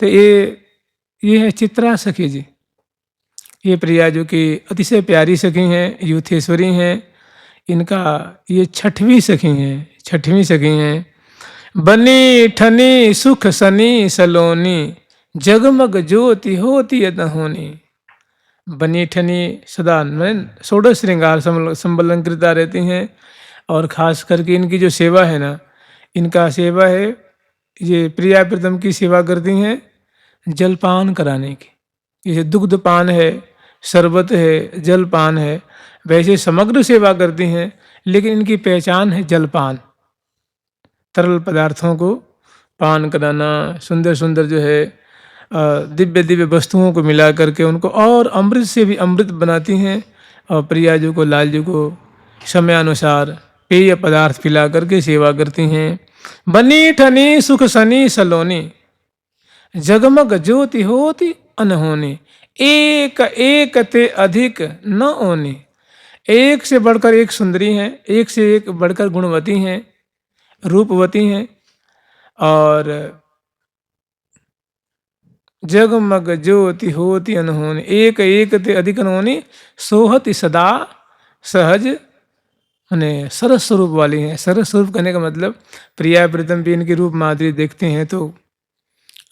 तो ये है चित्रा सखी जी। ये प्रिया जो कि अतिशय प्यारी सखी हैं, यूथेश्वरी हैं। इनका ये छठवीं सखी हैं। बनी ठनी सुख सनी सलोनी, जगमग ज्योति होती अदहोनी। बनी ठनी सदा षोडश श्रृंगार संबलंकृता रहती हैं। और खास करके इनकी जो सेवा है ना, इनका सेवा है, ये प्रिया प्रीतम की सेवा करती हैं जलपान कराने की। जैसे दुग्ध पान है, शरबत है, जलपान है, वैसे समग्र सेवा करती हैं। लेकिन इनकी पहचान है जलपान, तरल पदार्थों को पान कराना, सुंदर सुंदर जो है दिव्य दिव्य वस्तुओं को मिला करके उनको और अमृत से भी अमृत बनाती हैं। और प्रिया जी को, लाल जी को समयानुसार पेय पदार्थ पिला करके सेवा करती हैं। बनी ठनी सुख सनी सलोनी, जगमग ज्योति होती अनहोनी। एक एक ते अधिक न ओनी। एक से बढ़कर एक सुंदरी हैं, एक से एक बढ़कर गुणवती हैं, रूपवती हैं। और जगमग ज्योति होती अनहोनी, एक एक ते अधिक अनहोनी। सोहति सदा सहज, माने सरस स्वरूप वाली हैं। सरस स्वरूप कहने का मतलब प्रिया प्रीतम भी इनकी रूप माधुरी देखते हैं तो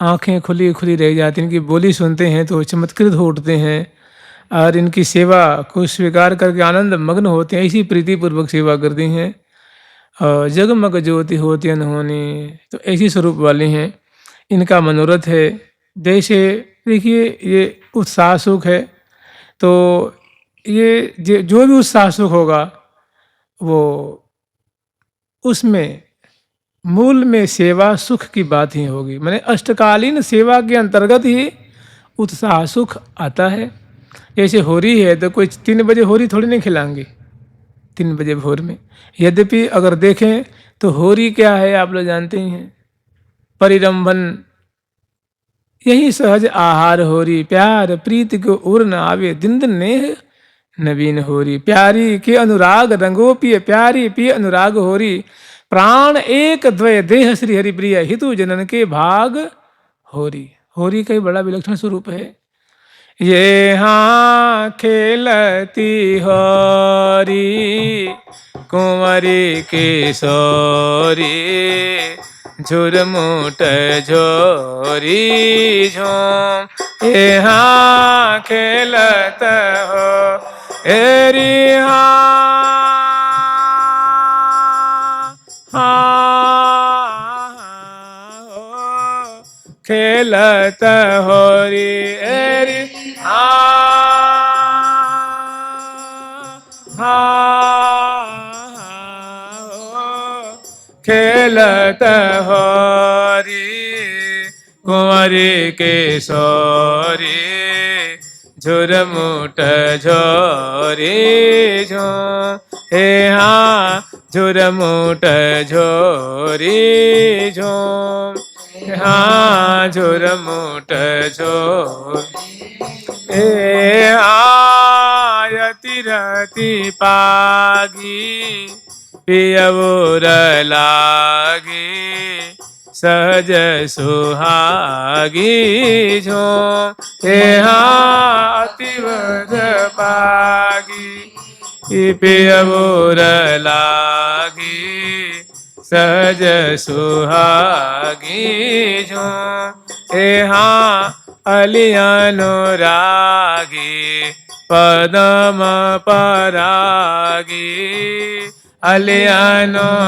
आंखें खुली खुली रह जाती, इनकी बोली सुनते हैं तो चमत्कृत हो उठते हैं। और इनकी सेवा को स्वीकार करके आनंद मग्न होते हैं, इसी प्रीतिपूर्वक सेवा करती हैं। और जगमग ज्योति होती अनहोनी, तो ऐसी स्वरूप वाली हैं। इनका मनोरथ है, जैसे देखिए ये उत्साह सुख है, तो ये जो भी उत्साह सुख होगा वो उसमें मूल में सेवा सुख की बात ही होगी। माने अष्टकालीन सेवा के अंतर्गत ही उत्साह सुख आता है। जैसे होरी है तो कोई 3 बजे होरी थोड़ी नहीं खिलाएंगे, 3 बजे भोर में। यद्यपि अगर देखें तो होरी क्या है आप लोग जानते ही हैं, परिरंभन, यही सहज आहार होरी। प्यार प्रीति को उर न आवे, दिन दिन नेह नवीन होरी। प्यारी के अनुराग रंगो पिय, प्यारी पिय अनुराग होरी। प्राण एक द्वय देह श्री हरि प्रिय, हितु जनन के भाग होरी। होरी का ही बड़ा विलक्षण स्वरूप है। ये हाँ खेलती होरी, कुंवरी किशोरी, झुरमुट झोरी झोम। ये हाँ खेलत हो एरी खेलत होरी एरी खेलत होरी, कुंवरी किशोरी, झुरमुट झोरी झोम। हे हाँ झुरमुट झोरी झोम, हाँ झुरमुट झोर। हे आयति रति पागी, पियवुर लागी, सहज सुहागी झोम। हे हाँ अतिवर पागी, पियवुर लागी, सहज सुहागी झोम। हे हाँ अलियानुरागी, पदम परागी, अलियानुरागी,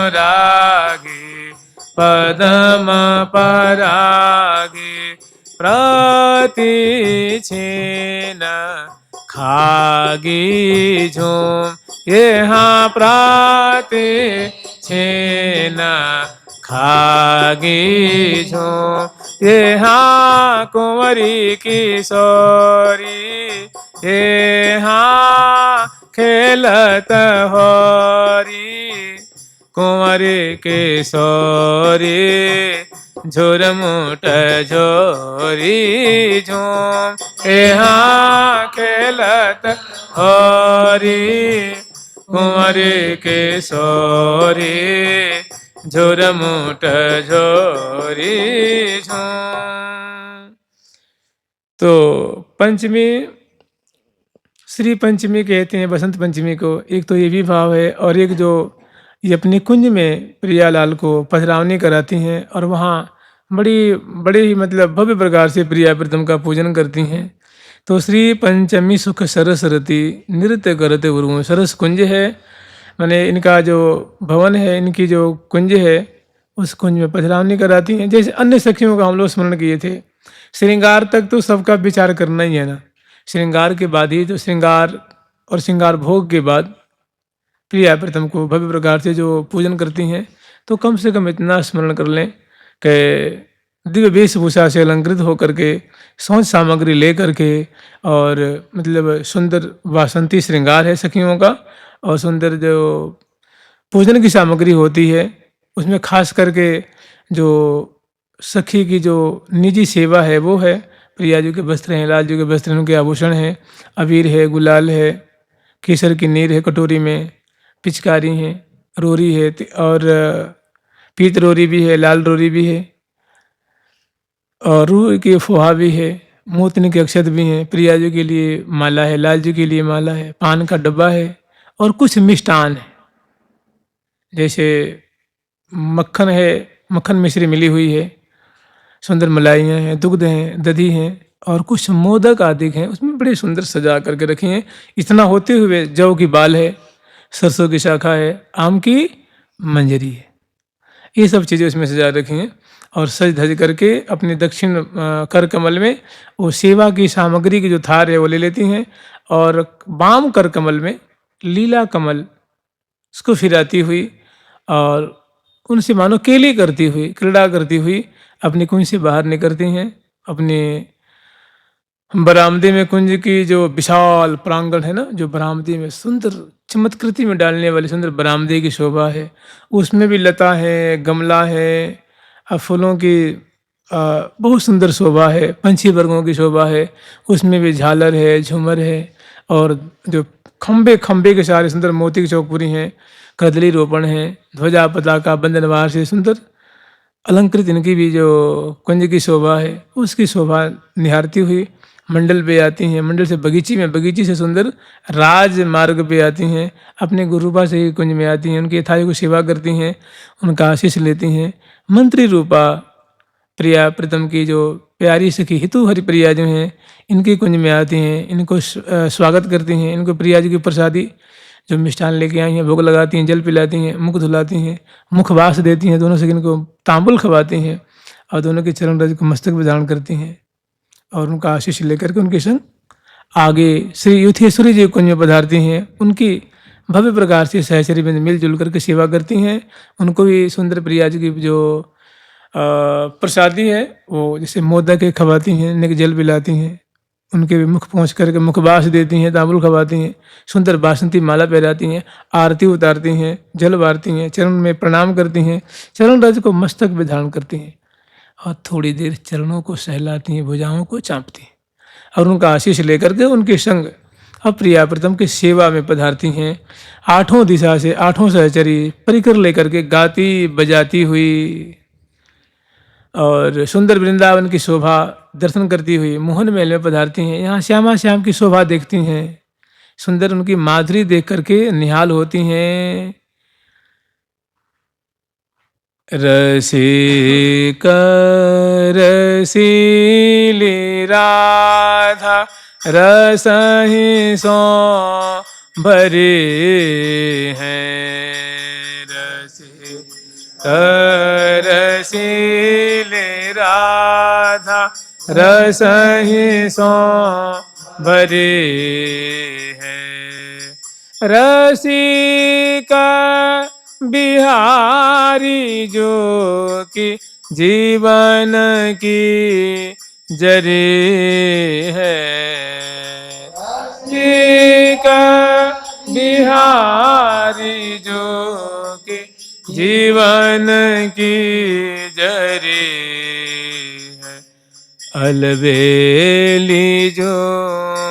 पदम परागी। प्रतिछिन खागी झोम। ये हाँ प्रतिछिन खागी झोम। ये हाँ कुंवरी किशोरी, ये हाँ खेलत होरी, कुंवरी किशोरी, झुरमुट झोरी झोम। ये हाँ खेलत होरी, कुंवरी किशोरी, झुरमुट झोरी झोम। तो पंचमी, श्री पंचमी कहते हैं बसंत पंचमी को। एक तो ये भी भाव है, और एक जो ये अपने कुंज में प्रियालाल को पधरावनी कराती हैं और वहाँ बड़ी बड़े ही मतलब भव्य प्रकार से प्रिया प्रीतम का पूजन करती हैं। तो श्री पंचमी सुख सरस रति नृत्य करते उर्वु, सरस कुंज है, माने इनका जो भवन है, इनकी जो कुंज है, उस कुंज में पधरावनी कराती हैं। जैसे अन्य सखियों का हम लोग स्मरण किए थे, श्रृंगार तक तो सबका विचार करना ही है ना, श्रृंगार के बाद ही तो श्रृंगार और श्रृंगार भोग के बाद प्रिया प्रीतम को भव्य प्रकार से जो पूजन करती हैं, तो कम से कम इतना स्मरण कर लें कि दिव्य वेशभूषा से अलंकृत होकर के, सौंच सामग्री ले करके, और मतलब सुंदर वासंती श्रृंगार है सखियों का, और सुंदर जो पूजन की सामग्री होती है, उसमें खास करके जो सखी की जो निजी सेवा है वो है, प्रिया जी के वस्त्र हैं, लाल जी के वस्त्र हैं, उनके आभूषण हैं, अबीर है, गुलाल है, केसर की नीर है कटोरी में, पिचकारी है, रोरी है, और पीत रोरी भी है, लाल रोरी भी है, और रूह की फोहा भी है, मोतनी के अक्षत भी हैं, प्रिया जी के लिए माला है, लाल जी के लिए माला है, पान का डब्बा है, और कुछ मिष्टान है, जैसे मक्खन है, मक्खन मिश्री मिली हुई है, सुंदर मलाइयाँ हैं, दुग्ध हैं, दधी हैं, और कुछ मोदक आदि हैं, उसमें बड़े सुंदर सजा करके रखी हैं। इतना होते हुए जौ की बाल है, सरसों की शाखा है, आम की मंजरी है, ये सब चीज़ें उसमें सजा रखी हैं। और सज धज करके अपने दक्षिण कर कमल में वो सेवा की सामग्री की जो थार है वो ले लेती हैं, और वाम कर कमल में लीला कमल उसको फिराती हुई, और उनसे मानो केली करती हुई, क्रीड़ा करती हुई अपनी कुंज से बाहर निकलती हैं। अपने बरामदे में, कुंज की जो विशाल प्रांगण है ना, जो बरामदे में सुंदर चमत्कृति में डालने वाली सुंदर बरामदे की शोभा है, उसमें भी लता है, गमला है, फूलों की बहुत सुंदर शोभा है, पंछी वर्गों की शोभा है, उसमें भी झालर है, झूमर है, और जो खम्बे खम्बे के सारे सुंदर मोती की चौकपुरी हैं, कदली रोपण है, ध्वजा पताका बंधनवार से सुंदर अलंकृत इनकी भी जो कुंज की शोभा है, उसकी शोभा निहारती हुई मंडल पे आती हैं, मंडल से बगीची में, बगीची से सुंदर राज मार्ग पे आती हैं, अपने गुरुपा से ही कुंज में आती हैं, उनकी यथाई को सेवा करती हैं, उनका आशीष लेती हैं। मंत्री रूपा प्रिया प्रीतम की जो प्यारी सखी हितु हरिप्रिया जो हैं, इनके कुंज में आती हैं, इनको स्वागत करती हैं, इनको प्रिया जी की प्रसादी जो मिष्ठान लेके आई हैं भोग लगाती हैं, जल पिलाती हैं, मुख धुलाती हैं, मुखवास देती हैं, दोनों सखी इनको तांबुल खवाती हैं, और दोनों के चरण रज को मस्तक में धारण करती हैं, और उनका आशीष लेकर के उनके संग आगे श्री युथेश्वरी जी कुंज में पधारती हैं। उनकी भव्य प्रकार से सहचरी में मिलजुल करके सेवा करती हैं। उनको भी सुंदर प्रिया जी की जो प्रसादी है वो जैसे मोदक के खवाती हैं, निक जल पिलाती हैं, उनके भी मुख पहुँच करके मुखबास देती हैं, तांबुल खवाती हैं, सुंदर बासंती माला पहराती हैं, आरती उतारती हैं, जल वारती हैं, चरण में प्रणाम करती हैं, चरण रज को मस्तक में धारण करती हैं, और थोड़ी देर चरणों को सहलाती हैं, भुजाओं को चाँपती हैं, और उनका आशीष लेकर के उनके संग अब प्रिया प्रीतम की सेवा में पधारती हैं। आठों दिशा से आठों सहचरी परिकर लेकर के गाती बजाती हुई और सुंदर वृंदावन की शोभा दर्शन करती हुई मोहन महल में पधारती हैं। यहाँ श्यामा श्याम की शोभा देखती हैं, सुंदर उनकी माधुरी देख करके निहाल होती हैं। रसिक रसीली राधा रसहि सो भरे हैं, रसिक रसीली राधा रसहि सो भरे हैं, रसिका बिहारी जो कि जीवन की जरी है, रसिका बिहारी जो कि जीवन की जरी है, अलबेली जो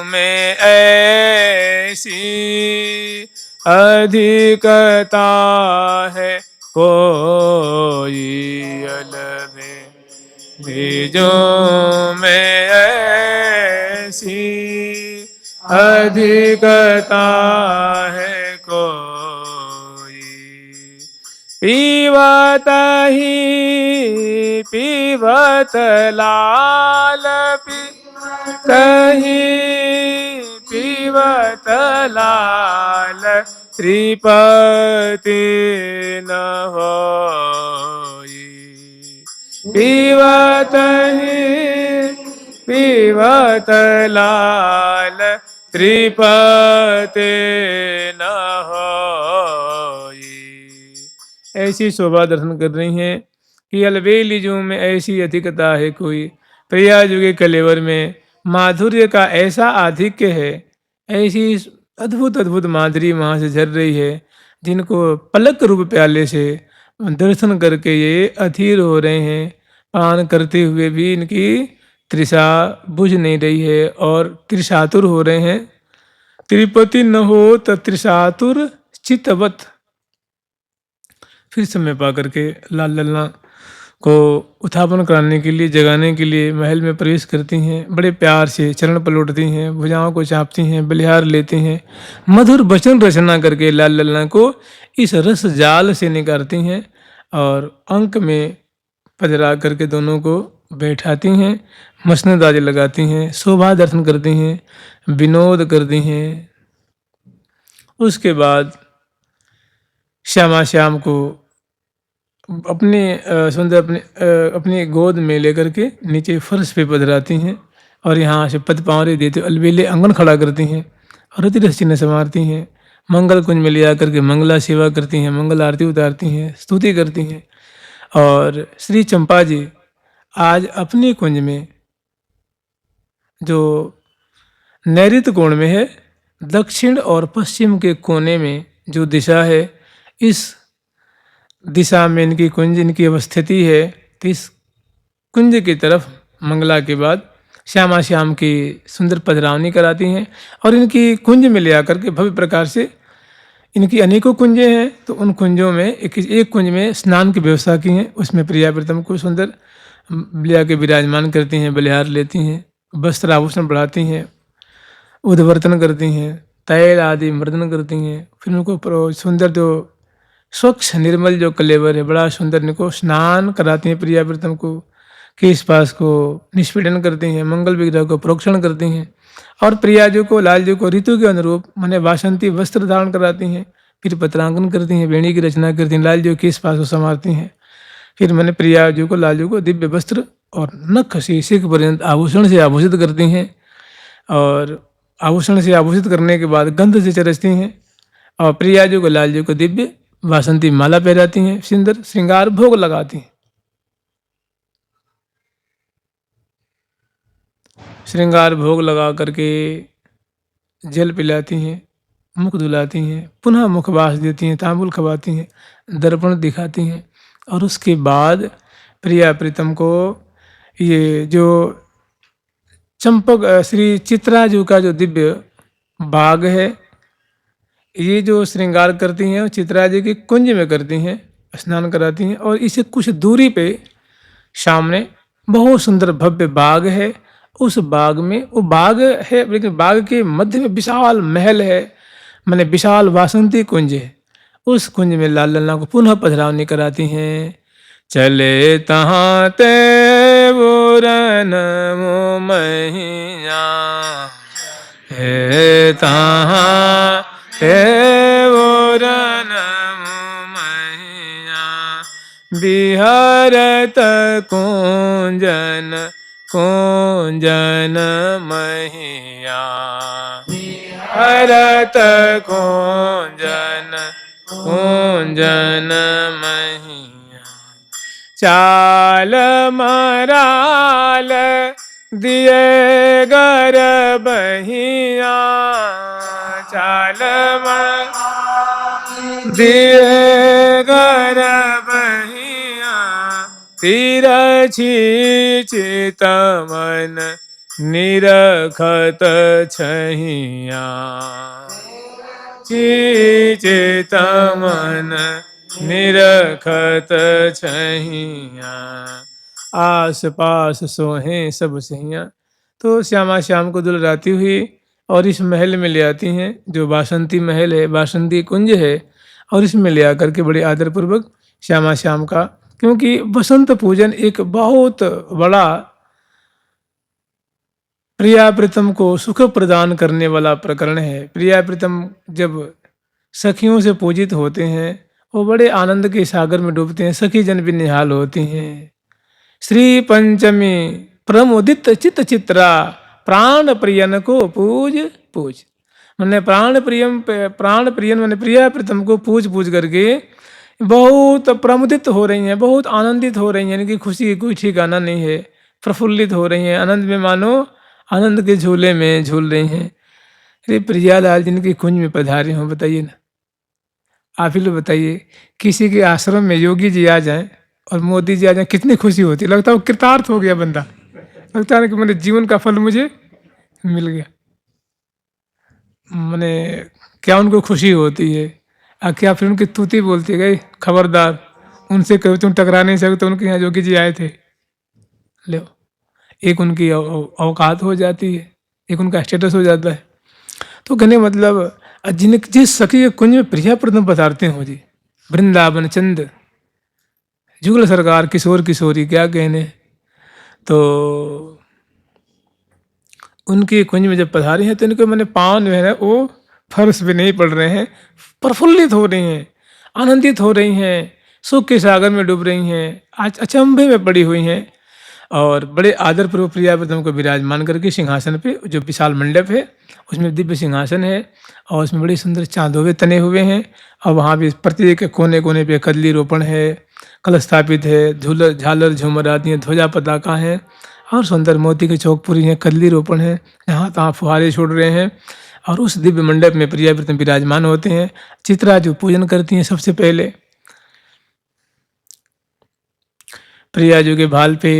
में ऐसी अधिकता है कोई, अलबेली जो में ऐसी अधिकता है कोई। पीवत ही पीवत लाल पीवत ही पीवत लाल त्रिपति न होई। पीवत ही पीवत लाल त्रिपति न होई। ऐसी शोभा दर्शन कर रही हैं कि अलबेली जू में ऐसी अधिकता है कोई। प्रयाजू के कलेवर में माधुर्य का ऐसा आधिक्य है, ऐसी अद्भुत अद्भुत माधुरी वहाँ से झर रही है, जिनको पलक रूप प्याले से दर्शन करके ये अधीर हो रहे हैं। पान करते हुए भी इनकी तृषा बुझ नहीं रही है और त्रिशातुर हो रहे हैं। त्रिपति न हो तो त्रिशातुर चितवत। फिर समय पा करके लाल लल्ला को उत्थापन कराने के लिए, जगाने के लिए महल में प्रवेश करती हैं। बड़े प्यार से चरण पलटती हैं, भुजाओं को चापती हैं, बलिहार लेती हैं, मधुर वचन रचना करके लाल लल्ला को इस रस जाल से निकालती हैं और अंक में पधरा करके दोनों को बैठाती हैं, मसनदाजी लगाती हैं, शोभा दर्शन करती हैं, विनोद करती हैं। उसके बाद श्यामा श्याम को अपने सुंदर अपनी गोद में लेकर के नीचे फर्श पे पधराती हैं और यहाँ से पद पावरे देते अलबेले आंगन खड़ा करती हैं और रति रस चिन्ह संवारती हैं। मंगल कुंज में ले आकर के मंगला सेवा करती हैं, मंगल आरती उतारती हैं, स्तुति करती हैं। और श्री चंपा जी आज अपने कुंज में जो नैऋत्य कोण में है, दक्षिण और पश्चिम के कोने में जो दिशा है, इस दिशा में इनकी कुंज, इनकी अवस्थिति है। तो इस कुंज की तरफ मंगला के बाद श्यामा श्याम की सुंदर पधरावनी कराती हैं और इनकी कुंज में ले आकर के भव्य प्रकार से, इनकी अनेकों कुंजें हैं तो उन कुंजों में एक कुंज में स्नान की व्यवस्था की है। उसमें प्रिया प्रीतम को सुंदर ले के विराजमान करती हैं, बलिहार लेती हैं, वस्त्र आभूषण बढ़ाती हैं, उद्वर्तन करती हैं, तैल आदि मर्दन करती हैं। फिर उनको सुंदर जो स्वच्छ निर्मल जो कलेवर है, बड़ा सुंदर, इनको स्नान कराती हैं। प्रिया प्रीतम को केश पास को निष्पीड़न करती हैं, मंगल विग्रह को प्रोक्षण करती हैं और प्रियाजू को, लालजू को ऋतु के अनुरूप माने वासंती वस्त्र धारण कराती हैं। फिर पत्रांकन करती हैं, वेणी की रचना करती हैं, लालजू केश पास को संवारती हैं। फिर मैंने प्रियाजू को, लालजू को दिव्य वस्त्र और नख से शिख पर्यंत आभूषण से आभूषित करती हैं और आभूषण से आभूषित करने के बाद गंध से चरचती हैं और प्रियाजू को, लालजू को दिव्य वासंती माला पहनाती हैं, सुंदर श्रृंगार भोग लगाती हैं। श्रृंगार भोग लगा करके जल पिलाती हैं, मुख धुलाती हैं, पुनः मुखवास देती हैं, तांबुल खवाती हैं, दर्पण दिखाती हैं और उसके बाद प्रिया प्रीतम को ये जो चंपक श्री चित्राजू का जो दिव्य बाग है, ये जो श्रृंगार करती हैं चित्राजी के कुंज में करती हैं, स्नान कराती हैं और इसे कुछ दूरी पे सामने बहुत सुंदर भव्य बाग है। उस बाग में, वो बाग है लेकिन बाग के मध्य में विशाल महल है, माने विशाल वासंती कुंज है। उस कुंज में लाल लल्ला को पुनः पधरावनी कराती हैं। चले तहाँ ते बुरन मैया हे तहाँ ते बुरन मैया बिहारत कुंजन कुंजन मैया बिहारत कुंजन कुंजन मैया चाल मराल दिए गर बहिया चाल मराल दिए गर बहिया तिरछी चितमन निरखत छहिया चितमन निरखत छहिया आस पास सोहे सब सहिया तो श्यामा श्याम को दुलराती हुई और इस महल में ले आती हैं, जो बासंती महल है, बासंती कुंज है, और इसमें ले आकर के बड़े आदरपूर्वक श्यामा श्याम का, क्योंकि बसंत पूजन एक बहुत बड़ा प्रिया प्रीतम को सुख प्रदान करने वाला प्रकरण है। प्रिया प्रीतम जब सखियों से पूजित होते हैं, वो बड़े आनंद के सागर में डूबते हैं, सखी जन भी निहाल होती हैं। श्री पंचमी प्रमुदित चित चित्रा, प्राण प्रियन को पूज पूज। मैंने प्राण प्रियन मैंने प्रिया प्रीतम को पूज पूज करके बहुत प्रमुदित हो रही हैं, बहुत आनंदित हो रही हैं। इनकी खुशी की कोई ठिकाना नहीं है, प्रफुल्लित हो रही हैं, आनंद में मानो आनंद के झूले में झूल रही हैं। अरे प्रियालाल जिनकी कुंज में पधारे हों, बताइए ना, आप ही लोग बताइए, किसी के आश्रम में योगी जी आ जाएं और मोदी जी आ जाएं, कितनी खुशी होती है। लगता है वो कृतार्थ हो गया बंदा, लगता है कि मेरे जीवन का फल मुझे मिल गया। मैंने क्या उनको खुशी होती है। क्या फिर उनकी तूती बोलती है, गई खबरदार, उनसे कभी तुम टकरा नहीं सकते, उनके यहाँ योगी जी आए थे। लो, एक उनकी औकात हो जाती है, एक उनका स्टेटस हो जाता है। तो कहने मतलब जिस सखी के कुंज में प्रिया प्रथम पधारते हो जी, वृंदावन चंद जुगल सरकार, किशोर किशोरी, क्या कहने। तो उनके कुंज में जब पधारे हैं तो इनको मैंने पाँव जो है ना वो फर्श पे नहीं पड़ रहे हैं, प्रफुल्लित हो रही हैं, आनंदित हो रही हैं, सुख के सागर में डूब रही हैं, आज अचंभे में पड़ी हुई हैं। और बड़े आदरपूर्वक प्रिया प्रथम को विराजमान करके सिंहासन पे, जो विशाल मंडप है उसमें दिव्य सिंहासन है, और उसमें बड़े सुंदर चांदोवे तने हुए हैं, और वहाँ भी प्रत्येक कोने कोने पे कदली रोपण है, कलश स्थापित है, झूलर झालर झूमर आदि हैं, ध्वजा पताका है, और सुंदर मोती के चौकपुरी हैं, कदली रोपण है, जहाँ तहाँ फुहारे छोड़ रहे हैं। और उस दिव्य मंडप में प्रिया प्रथम विराजमान होते हैं। चित्रा जो पूजन करती हैं, सबसे पहले प्रिया जी के भाल पे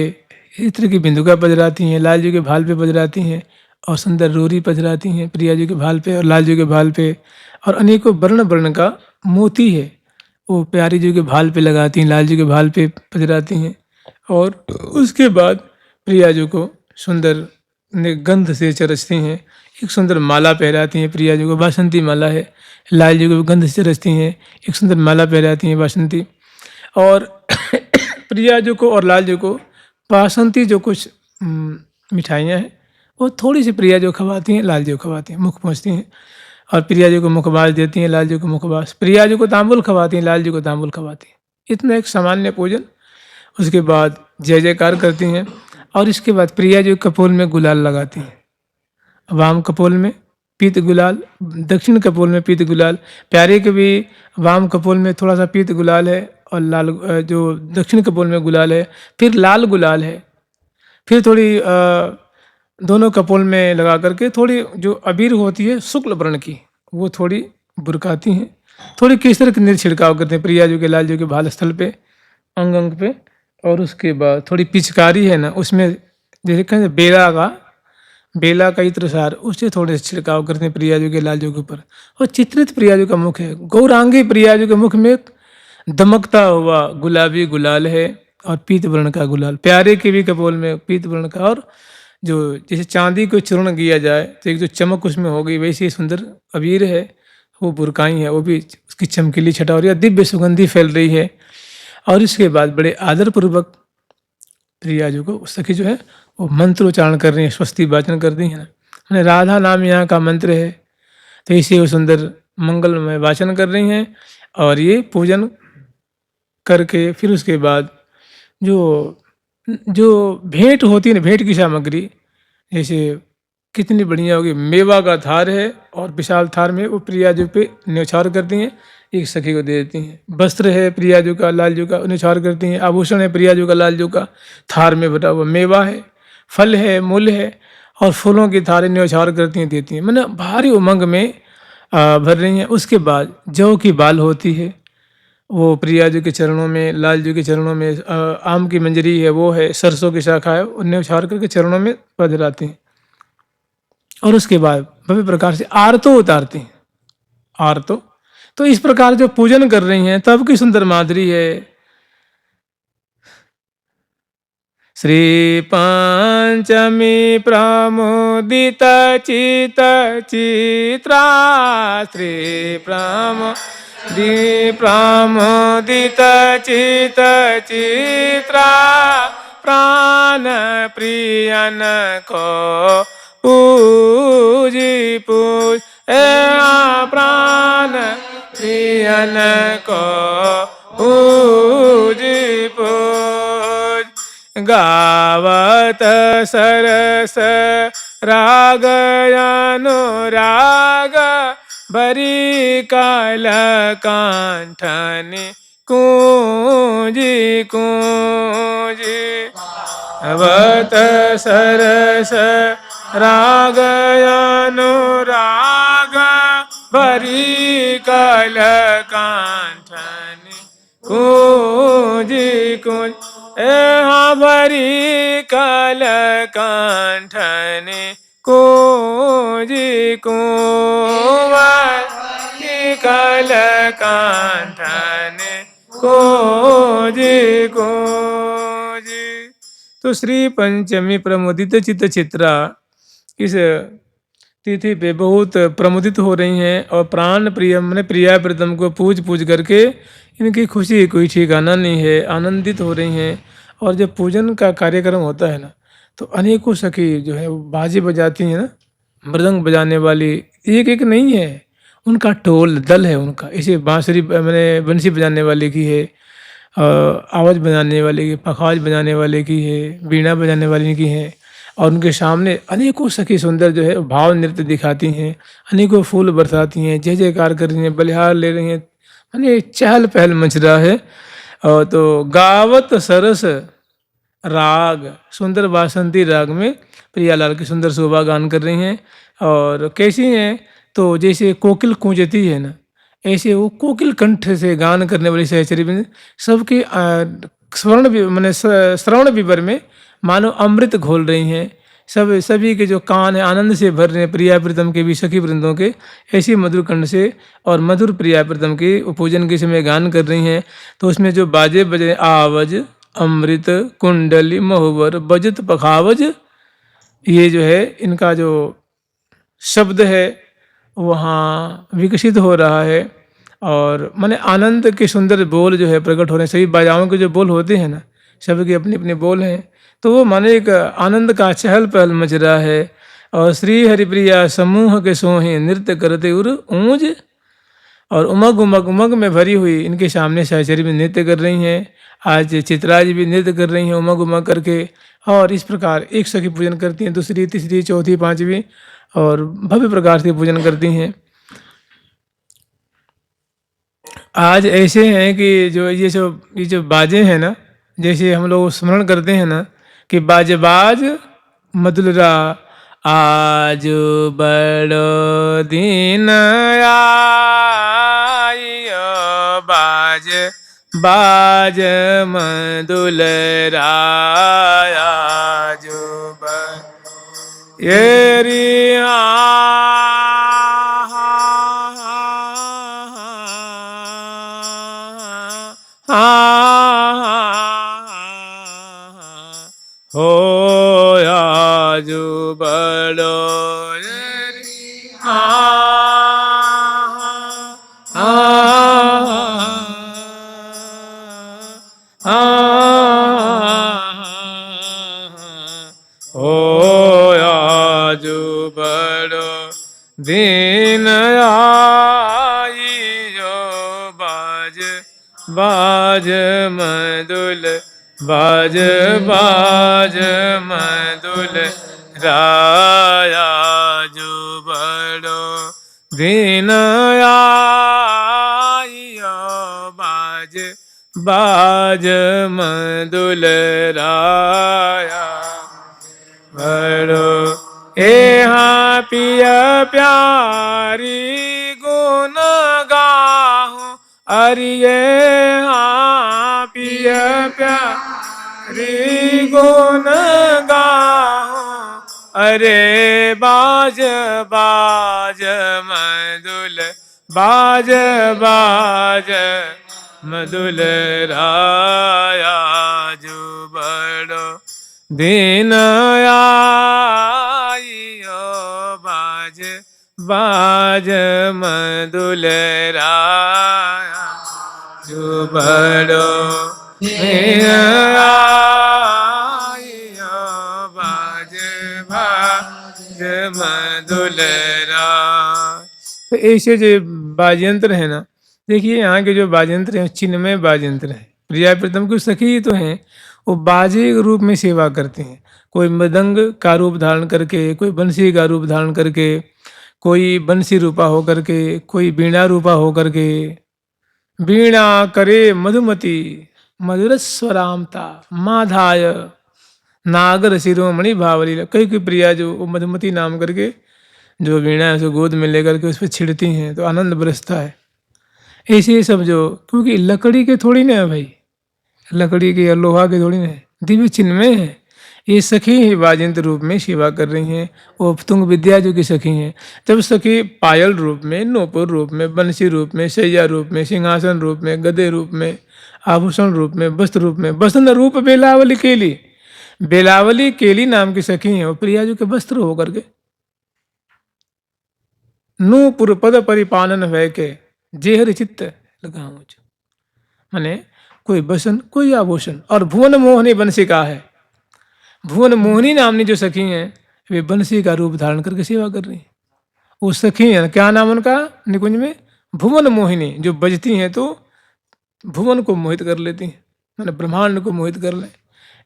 इत्र की बिंदुका पजराती हैं, लाल जी के भाल पे पजराती हैं, और सुंदर रोरी पजराती हैं प्रिया जी के भाल पे और लाल जी के भाल पे, और अनेकों वर्ण वर्ण का मोती है वो प्यारी जी के भाल पे लगाती हैं, लाल जी के भाल पे पजराती हैं। और उसके बाद प्रिया जी को सुंदर गंध से चरचती हैं, एक सुंदर माला पहराती हैं प्रिया जी को, बासंती माला है। लाल जी को गंध से चरचती हैं, एक सुंदर माला पहराती हैं बासंती। और प्रिया जी को और लाल जी को बासंती जो कुछ मिठाइयाँ हैं वो थोड़ी सी प्रिया जो खवाती हैं, लाल जी को खवाती हैं, मुख पहुँचती हैं, और प्रिया जी को मुखबास देती हैं, लाल जी को मुखबास, प्रिया जी को तांबुल खवाती हैं, लाल जी को तांबुल खवाती हैं। इतना एक सामान्य पूजन। उसके बाद जय जयकार करती हैं, और इसके बाद प्रिया जी कपोल में गुलाल लगाती हैं, वाम कपोल में पीत गुलाल, दक्षिण कपोल में पीत गुलाल। प्यारे के भी वाम कपोल में थोड़ा सा पीत गुलाल है, और लाल जो दक्षिण कपोल में गुलाल है, फिर लाल गुलाल है, फिर थोड़ी दोनों कपोल में लगा करके थोड़ी जो अबीर होती है शुक्ल वर्ण की, वो थोड़ी बुरकाती हैं, थोड़ी केसर के छिड़काव करते हैं प्रिया जी के लाल जी के भाल स्थल पे, अंग अंग पे। और उसके बाद थोड़ी पिचकारी है ना, उसमें जैसे कहते बेला का इत्र सार, उससे थोड़े से छिड़काव करते हैं प्रिया जी के लाल जी के ऊपर। और चित्रित प्रिया जी का मुख है, गौरांगी प्रिया जी के मुख में दमकता हुआ गुलाबी गुलाल है, और पीत वर्ण का गुलाल। प्यारे के भी कपोल में पीत वर्ण का, और जो जैसे चांदी को चूर्ण किया जाए तो एक जो चमक उसमें हो गई, वैसी ही सुंदर अबीर है, वो बुरकाई है, वो भी उसकी चमकीली छटा हो रही है, दिव्य सुगंधी फैल रही है। और इसके बाद बड़े आदरपूर्वक प्रिया जी को सखी जो है वो मंत्र उच्चारण कर रही हैं, स्वस्ति वाचन कर रही हैं ना, राधा नाम यहाँ का मंत्र है, तो इसे वो सुंदर मंगलमय वाचन कर रही हैं। और ये पूजन करके फिर उसके बाद जो जो भेंट होती है ना, भेंट की सामग्री, जैसे कितनी बढ़िया होगी, मेवा का थार है, और विशाल थार में वो प्रिया जी पे न्यौछावर करती हैं, एक सखी को दे देती हैं। वस्त्र है प्रिया जी का, लाल जी का, न्यौछावर करती हैं। आभूषण है प्रिया जी का, लाल जी का, थार में बटा हुआ मेवा है, फल है, मूल है, और फूलों की थारें न्यौछावर करती हैं, देती हैं, मैंने भारी उमंग में भर रही हैं। उसके बाद जौ की बाल होती है, वो प्रिया जी के चरणों में, लाल जी के चरणों में, आम की मंजरी है वो है, सरसों की शाखा है, उन्हें उछाड़ करके चरणों में पधराती हैं। और उसके बाद भव्य प्रकार से आरतो उतारती हैं, आरतो। तो इस प्रकार जो पूजन कर रही हैं, तब की सुंदर माधुरी है। श्री पंचमी प्रमुदित चित चित्रा श्री प्रमुदित चित चित्रा प्राण प्रियन को पूजी पूज प्राण प्रियन को पूजी पूज गावत सरस राग अनुराग बरी काल कांठनी कूंजी कूंजी गावत सरस राग अनुराग बरी काल कांठनी कूंजी कूंज भरी काल कांठनी कूंजी कुंवरी काल कांठनी कूंजी कूंजी। तो श्री पंचमी प्रमुदित चित्त चित्रा इस तिथि पे बहुत प्रमुदित हो रही हैं और प्राण प्रिय मैंने प्रिया प्रीतम को पूज पूज करके इनकी खुशी कोई ठिकाना नहीं है, आनंदित हो रही हैं। और जब पूजन का कार्यक्रम होता है ना तो अनेकों सखी जो है वो बाजे बजाती हैं ना, मृदंग बजाने वाली एक एक नहीं है, उनका टोल दल है उनका। इसे बांसुरी मैंने बंसी बजाने वाले की है, आवाज़ बजाने वाले की, पखाज बजाने वाले की है, बीड़ा बजाने वाले की है। और उनके सामने अनेकों सखी सुंदर जो है भाव नृत्य दिखाती हैं, अनेकों फूल बरसाती हैं, जय जयकार कर रही हैं, बलिहार ले रही हैं, यानी चहल पहल मच रहा है। और तो गावत सरस राग सुंदर वासंती राग में प्रियालाल की सुंदर शोभा गान कर रही हैं। और कैसी हैं तो जैसे कोकिल कूंजती है ना, ऐसे वो कोकिल कंठ से गान करने वाली सहचरी में सबके स्वर्ण मैंने श्रवण विवर में मानो अमृत घोल रही हैं। सभी के जो कान है आनंद से भर रहे हैं, प्रिया प्रीतम के भी सखी वृंदों के ऐसी मधुर कंठ से और मधुर प्रिया प्रीतम के पूजन के समय गान कर रही हैं। तो उसमें जो बाजे बजे आवज अमृत कुंडली महुवर बजत पखावज, ये जो है इनका जो शब्द है वहाँ विकसित हो रहा है। और माने आनंद के सुंदर बोल जो है प्रकट हो रहे हैं। सभी बाजाओं के जो बोल होते हैं ना, सबके अपने अपने बोल हैं, तो वो माने एक आनंद का चहल पहल मच रहा है। और श्री हरिप्रिया समूह के सोहे नृत्य करते उर ऊंज, और उमग उमग उमग में भरी हुई इनके सामने सहचरी में नृत्य कर रही हैं। आज चित्रा जी भी नृत्य कर रही हैं उमग उमग करके। और इस प्रकार एक सखी पूजन करती हैं, दूसरी तीसरी चौथी पांचवी और भव्य प्रकार से पूजन करती हैं। आज ऐसे हैं कि जो ये जो बाजे हैं ना, जैसे हम लोग स्मरण करते हैं ना कि बाज बाज मधुरा आज बड़ो दिन आइयो बाज बाज मधुरा जो ये रिया हो आजू बड़ो हो आजू बड़ो दिन आई जो बाज बाज मधुल बाज बाज मधुल राया जो बड़ो दिन आइयो बाज बाज मधुल राया बड़ो यहाँ पिया प्यारी गुण गाहूँ अरिये हाँ पिया प्यारी गुण गाहूँ अरे बाज बाज मधुल बाज बाज मधुल राया जो बड़ो दीन आइयो बाज बाज मधुलराया जो बड़ो दीन आइयो बाज बाज मधुलरा। तो ऐसे जो वाद्ययंत्र है ना, देखिए यहाँ के जो वाद्ययंत्र हैं चिन्मय वाद्ययंत्र है। प्रिया प्रीतम की सखी तो हैं, वो बाजे के रूप में सेवा करते हैं। कोई मृदंग का रूप धारण करके, कोई बंसी का रूप धारण करके, कोई बंसी रूपा होकर के, कोई बीणा रूपा होकर के। बीणा करे मधुमती मधुर स्वरामता माधाय नागर शिरोमणि भावली। कई कई प्रिया जो वो मधुमती नाम करके जो वीणा है उसको गोद में लेकर के उस पर छिड़ती हैं तो आनंद बरसता है। ऐसे ही सब जो, क्योंकि लकड़ी के थोड़ी ना है भाई, लकड़ी के या लोहा के थोड़ी ना है, दिव्य चिन्मय है। ये सखी ही वाजयंत्र रूप में सेवा कर रही हैं। वो तुंग विद्या जो की सखी हैं। जब सखी पायल रूप में, नूपुर रूप में, बंसी रूप में, शैया रूप में, सिंहासन रूप में, गदे रूप में, आभूषण रूप में, वस्त्र रूप में, वसंत रूप बेलावली केली, बेलावली केली नाम की सखी हैं। वो प्रियाजू के वस्त्र होकर के नूपुर पद परिपालन भय के जेहर चित्त लगाऊं। माने कोई बसन कोई आभूषण, और भुवन मोहनी बंसिका है। भुवन मोहिनी नामनी जो सखी हैं वे बंसी का रूप धारण करके सेवा कर रही हैं। वो सखी हैं, क्या नाम उनका निकुंज में? भुवन मोहिनी। जो बजती हैं तो भुवन को मोहित कर लेती हैं, मैंने ब्रह्मांड को मोहित कर लें।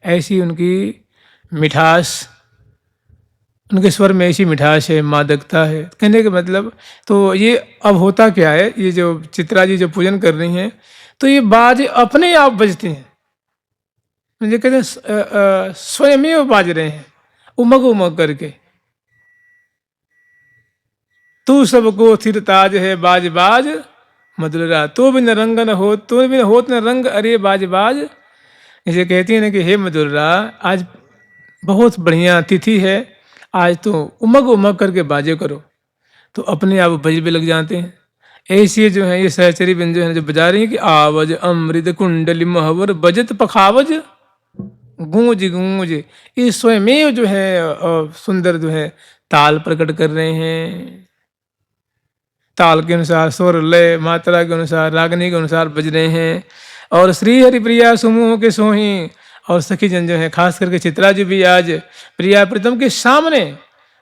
ऐसी उनकी मिठास, उनके स्वर में ऐसी मिठास है, मादकता है। कहने का मतलब तो ये अब होता क्या है, ये जो चित्रा जी जो पूजन कर रही हैं तो ये बाज अपने आप बजते हैं। मुझे कहते हैं स्वयं ही वो बाज रहे हैं उमग उमग करके। तू सबको थिर ताज है बाज बाज मधुरा, तो बिन रंग न हो, तो बिन होत न रंग अरे बाज बाज। इसे कहती है ना कि हे मधुरा, आज बहुत बढ़िया तिथि है, आज तो उमग उमग करके बाजे करो। तो अपने आप बज भी लग जाते हैं। ऐसे जो है ये सहचरी बिंदु है जो बजा रही है कि आवज अमृत कुंडली महवर बजत पखावज गूंज गूंज। ये स्वयं जो है सुंदर जो है ताल प्रकट कर रहे हैं। ताल के अनुसार स्वर लय मात्रा के अनुसार रागनी के अनुसार बज रहे हैं। और श्री हरि प्रिया समूह के सोही और सखी जन जो है खास करके चित्रा जी भी आज प्रिया प्रीतम के सामने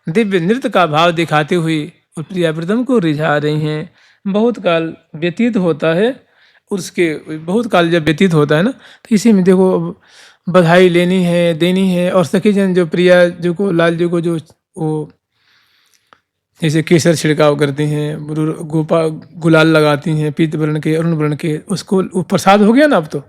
दिव्य नृत्य का भाव दिखाते हुए और प्रिया प्रीतम को रिझा रही हैं। बहुत काल व्यतीत होता है, उसके बहुत काल जब व्यतीत होता है ना तो इसी में देखो बधाई लेनी है, देनी है। और सखी जन जो प्रिया जो को लाल जी को जो वो जैसे केसर छिड़काव करती हैं, गोपा गुलाल लगाती हैं पीत वर्ण के अरुण वर्ण के, उसको वो प्रसाद हो गया ना अब तो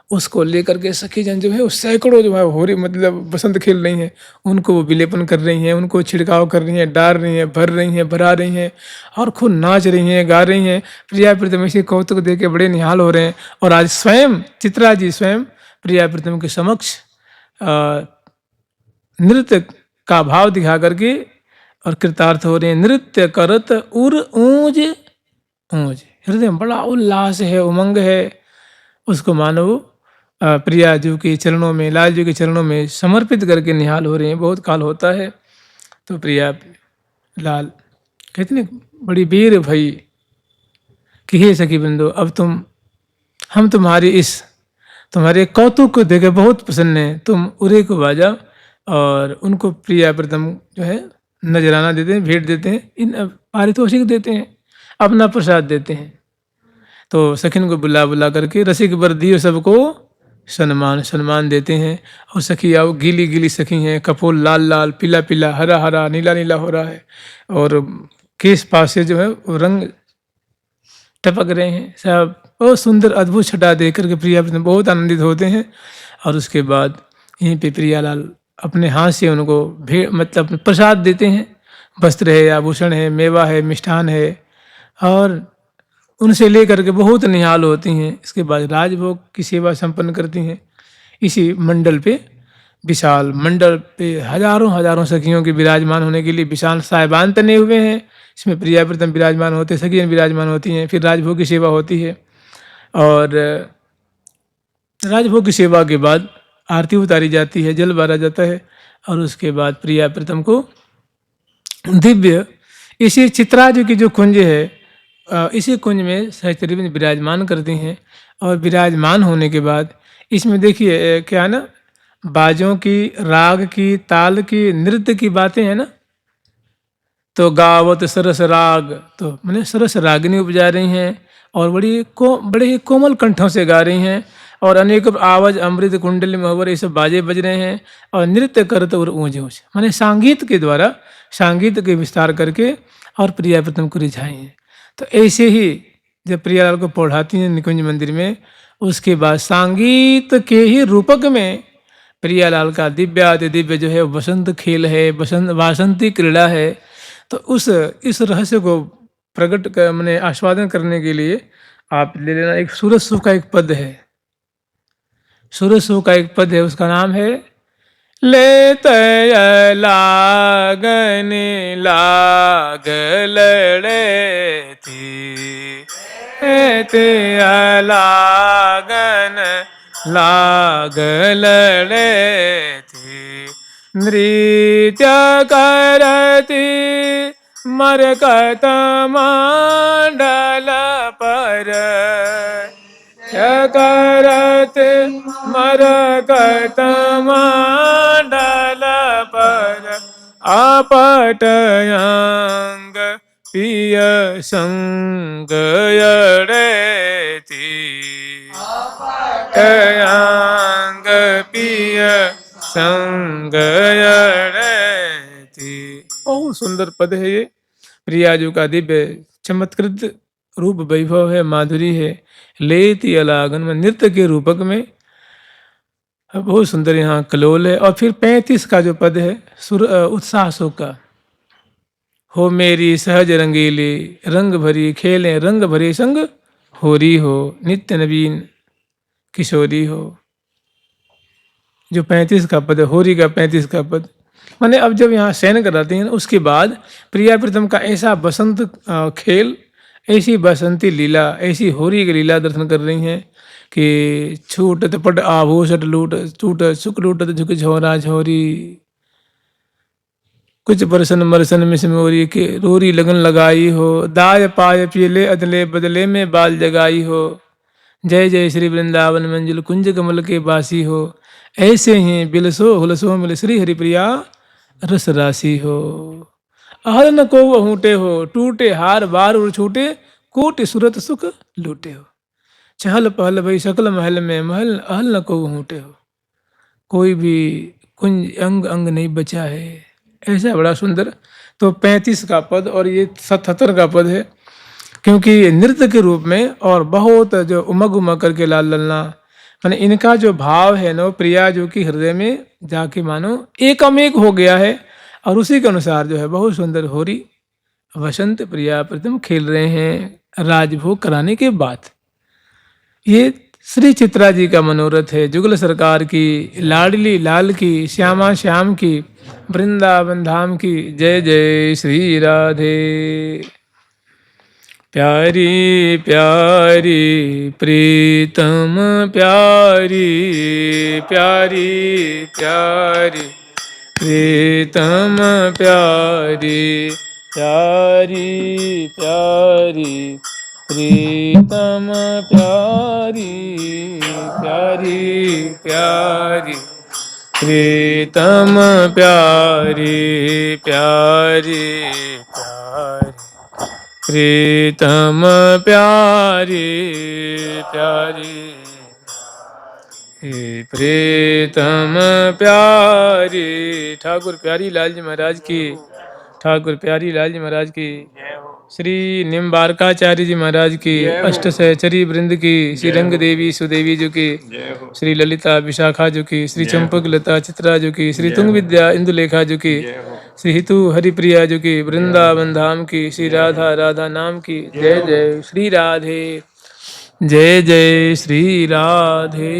उसको लेकर के सखी जन जो है उस सैकड़ों जो है हो रही मतलब बसंत खेल रही हैं, उनको वो विलेपन कर रही हैं, उनको छिड़काव कर रही हैं, डाल रही हैं, भर रही हैं, भरा रही हैं और खूब नाच रही हैं, गा रही हैं। प्रिया प्रीतम इसे कौतुक दे के बड़े निहाल हो रहे हैं। और आज स्वयं चित्रा जी स्वयं प्रिया प्रीतम के समक्ष नृत्य का भाव दिखा करके और कृतार्थ हो रहे हैं। नृत्य करत उर ऊंज ऊंज, हृदय में बड़ा उल्लास है, उमंग है। उसको मानो प्रिया जी के चरणों में, लाल जी के चरणों में समर्पित करके निहाल हो रहे हैं। बहुत काल होता है तो प्रिया लाल कहते ना बड़ी वीर भई कि हे सखी बंधु, अब हम तुम्हारे कौतुक को देकर बहुत प्रसन्न है। तुम उरे को बाजा और उनको प्रिया प्रीतम जो है नजराना देते हैं, भेंट देते हैं, इन पारितोषिक देते हैं, अपना प्रसाद देते हैं। तो सखिन को बुला बुला करके रसिक वर्दी सबको सम्मान देते हैं। और सखी आओ गीली गीली सखी हैं, कपोल लाल लाल पीला पीला हरा हरा नीला नीला हो रहा है और केस पास से जो है वो रंग टपक रहे हैं। सब बहुत सुंदर अद्भुत छटा दे करके प्रिया बहुत आनंदित होते हैं। और उसके बाद यहीं पे प्रियालाल अपने हाथ से उनको मतलब प्रसाद देते हैं। वस्त्र है, आभूषण है, मेवा है, मिष्ठान है और उनसे लेकर के बहुत निहाल होती हैं। इसके बाद राजभोग की सेवा संपन्न करती हैं। इसी मंडल पे विशाल मंडल पे हजारों सखियों के विराजमान होने के लिए विशाल साहिबान तने हुए हैं। इसमें प्रिया प्रीतम विराजमान होते, सखियाँ विराजमान होती हैं। फिर राजभोग की सेवा होती है और राजभोग की सेवा के बाद आरती उतारी जाती है, जल बारा जाता है और उसके बाद प्रिया प्रीतम को दिव्य इसी चित्राजू की जो कुंज है इसी कुंज में सहचरी विराजमान करती हैं। और विराजमान होने के बाद इसमें देखिए क्या है ना, बाजों की, राग की, ताल की, नृत्य की बातें हैं ना। तो गावत सरस राग, तो मैंने सरस रागिनी उपजा रही हैं और बड़े ही कोमल कंठों से गा रही हैं। और अनेक आवाज अमृत कुंडली महवर ये सब बाजे बज रहे हैं और नृत्य करते और ऊँच ऊँच मैंने संगीत के द्वारा संगीत के विस्तार करके और प्रिया प्रीतम को रिझाई हैं। तो ऐसे ही जब प्रियालाल को पढ़ाती हैं निकुंज मंदिर में, उसके बाद संगीत के ही रूपक में प्रियालाल का दिव्याति दिव्य जो है वसंत खेल है, बसंत वासंती क्रीड़ा है। तो इस रहस्य को प्रकट कर मैंने आस्वादन करने के लिए आप ले लेना, एक सूरज सुख का एक पद है, सूरज सुख का एक पद है, उसका नाम है लेत लागन लाग लड़े थी, ते लागन लाग लड़े थी, नृत्य करती मरकत मंडल पर, करत मरकत मंडल पर, आपट अंग पिय संग यड़े थी, अंग पिय संग यड़े थी। बहुत सुंदर पद है ये, प्रियाजू का दिव्य चमत्कृत रूप वैभव है, माधुरी है। लेती अलागन में नृत्य के रूपक में बहुत सुंदर यहाँ कलोल है। और फिर 35 का जो पद है उत्साह शोक का, हो मेरी सहज रंगीली रंग भरी खेलें रंग भरे संग होरी हो, नित्य नवीन किशोरी हो। जो 35 का पद है, होरी का 35 का पद, माने अब जब यहाँ शयन कराते हैं उसके बाद प्रिया प्रीतम का ऐसा बसंत खेल, ऐसी बसंती लीला, ऐसी होरी की लीला दर्शन कर रही हैं कि छूटत पट आभूषट लूट, छूट सुख लूटत झुक झोरा झोरी, कुछ बरसन मरसन मिसमोरी के रोरी लगन लगाई हो, दाय पाय पीले अदले बदले में बाल जगाई हो, जय जय श्री वृंदावन मंजुल कुंज कमल के बासी हो, ऐसे ही बिलसो हुलसो मिल श्री हरिप्रिया रस राशि हो। अहल न को अहूटे हो, टूटे हार बार उड़ छूटे, कोटि सुरत सुख लूटे हो, चहल पहल भई सकल महल में महल अहल न को अहूटे हो, कोई भी कुंज अंग अंग नहीं बचा है। ऐसा बड़ा सुंदर। तो 35 का पद और ये 77 का पद है, क्योंकि नृत्य के रूप में और बहुत जो उमग उमग करके लाल ललना, माने इनका जो भाव है ना प्रिया जो कि हृदय में जाके मानो एकमेक हो गया है। और उसी के अनुसार जो है बहुत सुंदर होरी वसंत प्रिया प्रीतम खेल रहे हैं राजभोग कराने के बाद। ये श्री चित्रा जी का मनोरथ है, जुगल सरकार की, लाडली लाल की, श्यामा श्याम की, वृंदावन धाम की। जय जय श्री राधे। प्यारी प्यारी प्रीतम प्यारी, प्यारी प्यारी प्रीतम प्यारी, प्यारी प्यारी प्रीतम प्यारी, प्यारी प्यारी प्रीतम प्यारी, प्यारी प्यारी प्रीतम प्यारी, प्यारी प्रीतम प्यारी। ठाकुर प्यारी लाल जी महाराज की, ठाकुर प्यारी लाल जी महाराज की, श्री निम्बारकाचार्य जी महाराज की, अष्ट सहचरी वृंद की, श्री रंग देवी सुदेवी जी की, श्री ललिता विशाखा जी की, श्री चंपक लता चित्रा जी की, श्री तुंग विद्या इंदुलेखा जी की, श्री हितु हरिप्रिया जी की, वृंदावन धाम की, श्री राधा राधा नाम की। जय जय श्री राधे, जय जय श्री राधे।